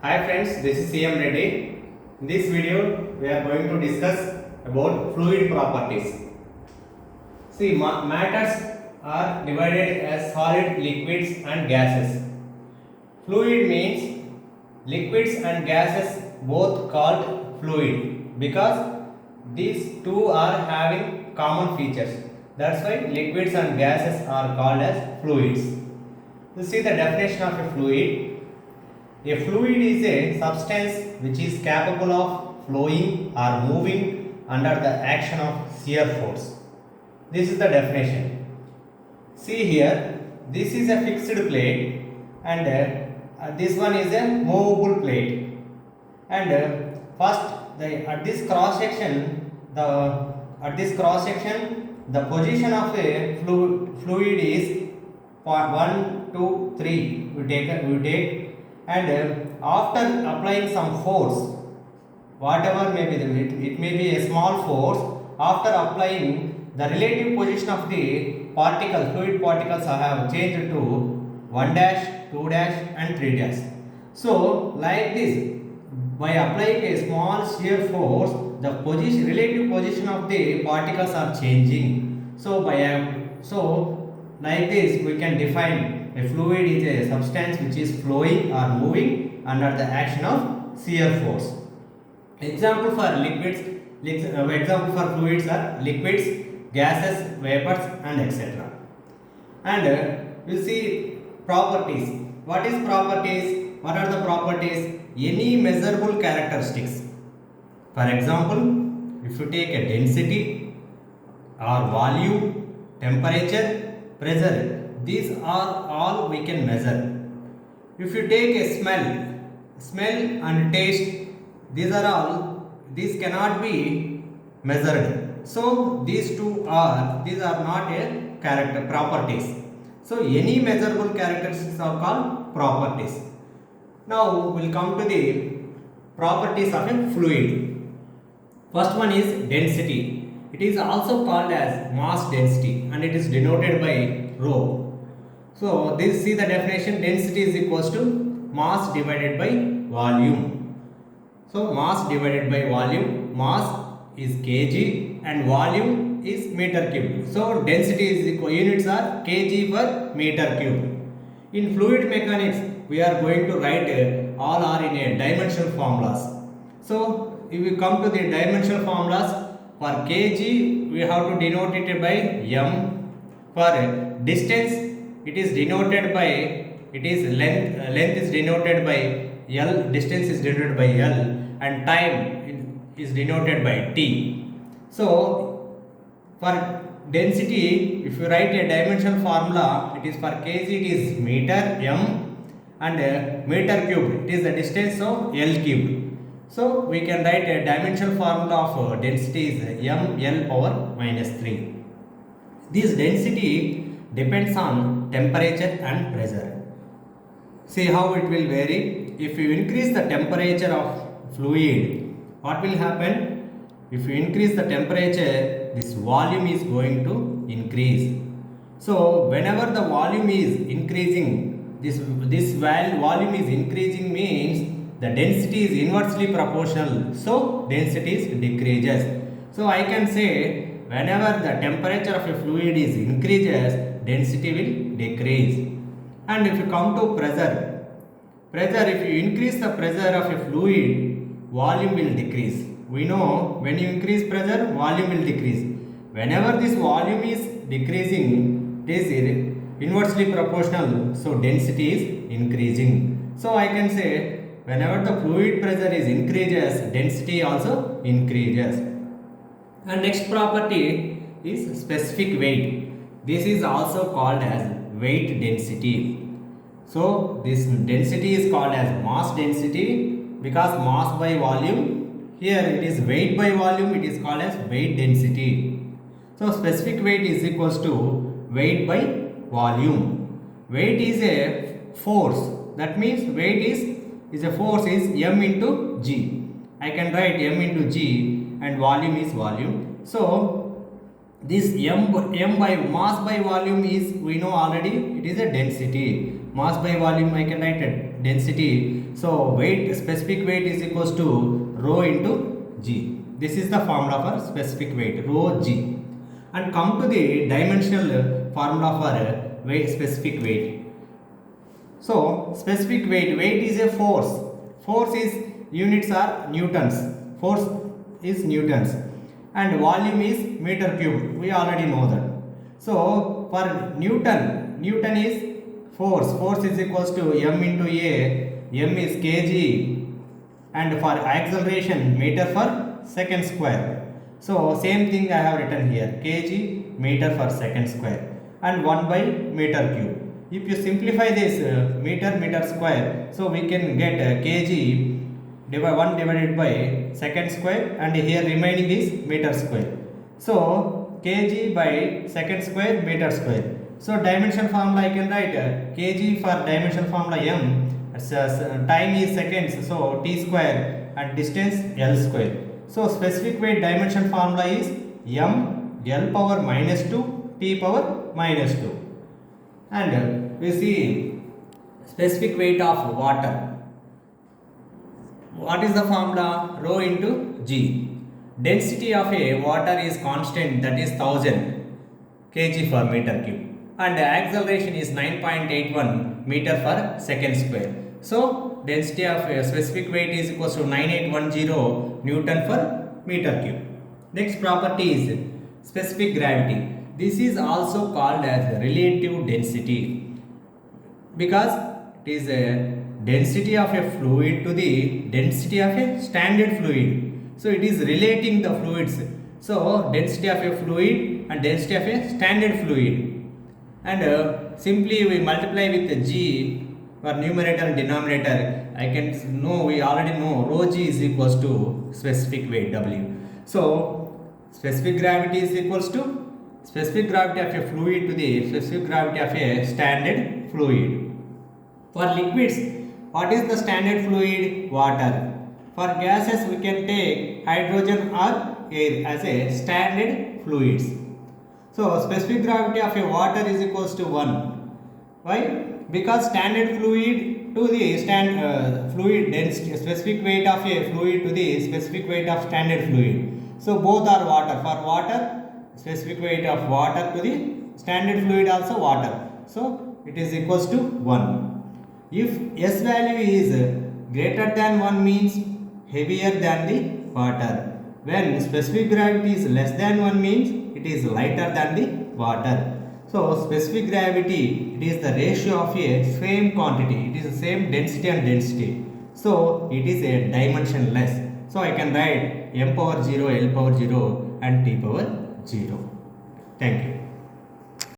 Hi friends, this is CM Reddy. In this video, we are going to discuss about fluid properties. See, matters are divided as solid, liquids and gases. Fluid means liquids and gases both called fluid because these two are having common features. That's why liquids and gases are called as fluids. You see the definition of a fluid. A fluid is a substance which is capable of flowing or moving under the action of shear force. This is the definition. See here, this is a fixed plate and this one is a movable plate. And first, at this cross section, the position of a fluid is 1, 2, 3. We take and after applying some force, whatever may be it may be a small force, after applying the relative position of the fluid particles have changed to 1 dash, 2 dash and 3 dash. So like this, by applying a small shear force, the relative position of the particles are changing. So like this we can define a fluid is a substance which is flowing or moving under the action of shear force. Example for fluids are liquids, gases, vapors and etc. And we'll see properties. What is properties? What are the properties? Any measurable characteristics. For example, if you take a density or volume, temperature, pressure, these are all we can measure. If you take a smell and taste, these cannot be measured. So these are not a character properties. So any measurable characteristics are called properties. Now we'll come to the properties of a fluid. First one is density. It is also called as mass density and it is denoted by rho. So see the definition, density is equals to mass divided by volume. So mass divided by volume, mass is kg and volume is meter cube. So density is equal, units are kg per meter cube. In fluid mechanics, we are going to write all are in a dimensional formulas. So if we come to the dimensional formulas, for kg we have to denote it by m. For distance, it is denoted by length is denoted by L, distance is denoted by L and time is denoted by T. So for density, if you write a dimensional formula, it is for kg it is meter m and meter cube, it is the distance of L cube. So we can write a dimensional formula of density is m L power minus 3. This density depends on temperature and pressure. See how it will vary. If you increase the temperature of fluid, what will happen? If you increase the temperature, this volume is going to increase. So whenever the volume is increasing, this volume is increasing means the density is inversely proportional. So density decreases. So I can say whenever the temperature of a fluid is increases, density will decrease. And if you come to pressure, if you increase the pressure of a fluid, volume will decrease. We know when you increase pressure, volume will decrease. Whenever this volume is decreasing, this is inversely proportional, so density is increasing. So I can say whenever the fluid pressure is increases, density also increases. And next property is specific weight. This is also called as weight density. So this density is called as mass density because mass by volume, here it is weight by volume, it is called as weight density. So specific weight is equals to weight by volume. Weight is a force, that means weight is a force is m into g. I can write m into g and volume is volume. So this m by mass by volume is, we know already, it is a density. Mass by volume I can write a density. So weight, specific weight is equals to rho into g. This is the formula for specific weight, rho g. And come to the dimensional formula for weight, specific weight. So specific weight, weight is a force. Force is, units are newtons. Force is newtons. And volume is meter cube. We already know that. So for Newton, Newton is force. Force is equals to m into a. M is kg. And for acceleration, meter per second square. So same thing I have written here, kg meter per second square and 1 by meter cube. If you simplify this meter square, so we can get kg 1 divided by second square, and here remaining is meter square. So kg by second square meter square. So dimension formula I can write kg for dimension formula m, time is seconds, so t square, and distance l square. So specific weight dimension formula is m l power minus 2 t power minus 2. And we see specific weight of water. What is the formula? Rho into g. Density of a water is constant, that is 1000 kg per meter cube, and acceleration is 9.81 meter per second square. So density of a specific weight is equals to 9810 Newton per meter cube. Next property is specific gravity. This is also called as relative density, because it is a density of a fluid to the density of a standard fluid. So it is relating the fluids. So density of a fluid and density of a standard fluid. And simply we multiply with g for numerator and denominator. I can know, we already know rho g is equals to specific weight w. So specific gravity is equals to specific gravity of a fluid to the specific gravity of a standard fluid. For liquids, what is the standard fluid? Water. For gases, we can take hydrogen or air as a standard fluids. So specific gravity of a water is equals to 1. Why? Because standard fluid to the fluid density, specific weight of a fluid to the specific weight of standard fluid. So both are water. For water, specific weight of water to the standard fluid also water. So it is equals to 1. If S value is greater than 1 means heavier than the water. When specific gravity is less than 1 means it is lighter than the water. So specific gravity, it is the ratio of a same quantity. It is the same density and density. So it is a dimensionless. So I can write m power 0, l power 0 and t power 0. Thank you.